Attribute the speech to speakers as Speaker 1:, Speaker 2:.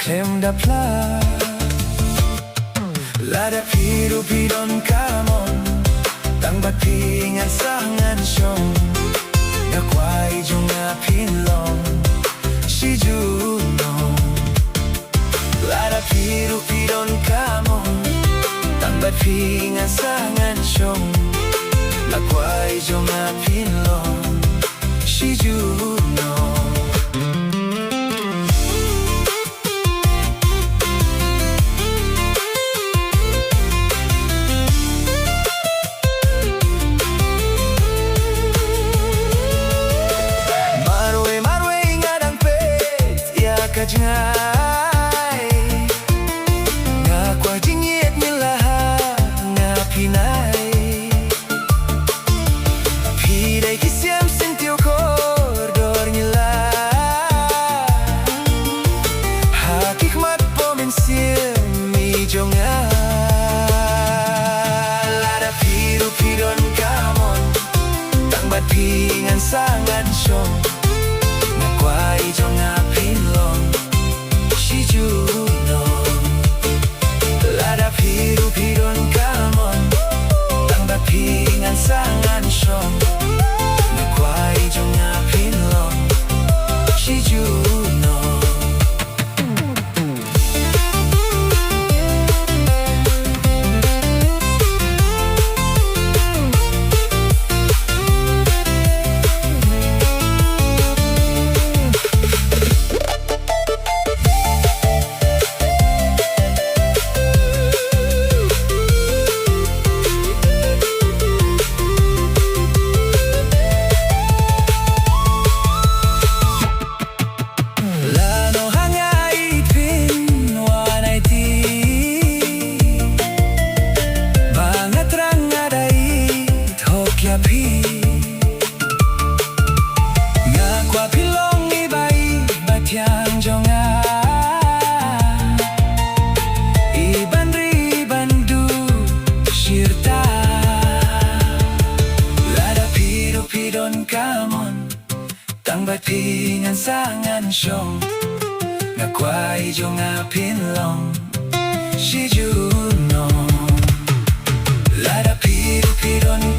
Speaker 1: Klem da pla Lada piru pidon kamon Tang bat pingan sangan syong Nakwai jung na pinlong Si junong Lada piru pidon kamon Tang bat pingan sangan syong Nakwai jung na pinlong Si junong Kajngai nga kwa jingit nila nga pinay Piday kisyam sintiw kordor nila Hakikmat pomensil medyo nga Lada piru pidon kamon Tangbat pingan sangan syong Nakwai jong nga pinlong Si junong Lada piru pidon kamon Tangbat pingan sangan syong Nakwai jong nga pinlong Si junong Tangbat pingan sangan syong Nakwai jong nga pinlong Si junong Lada piru pidon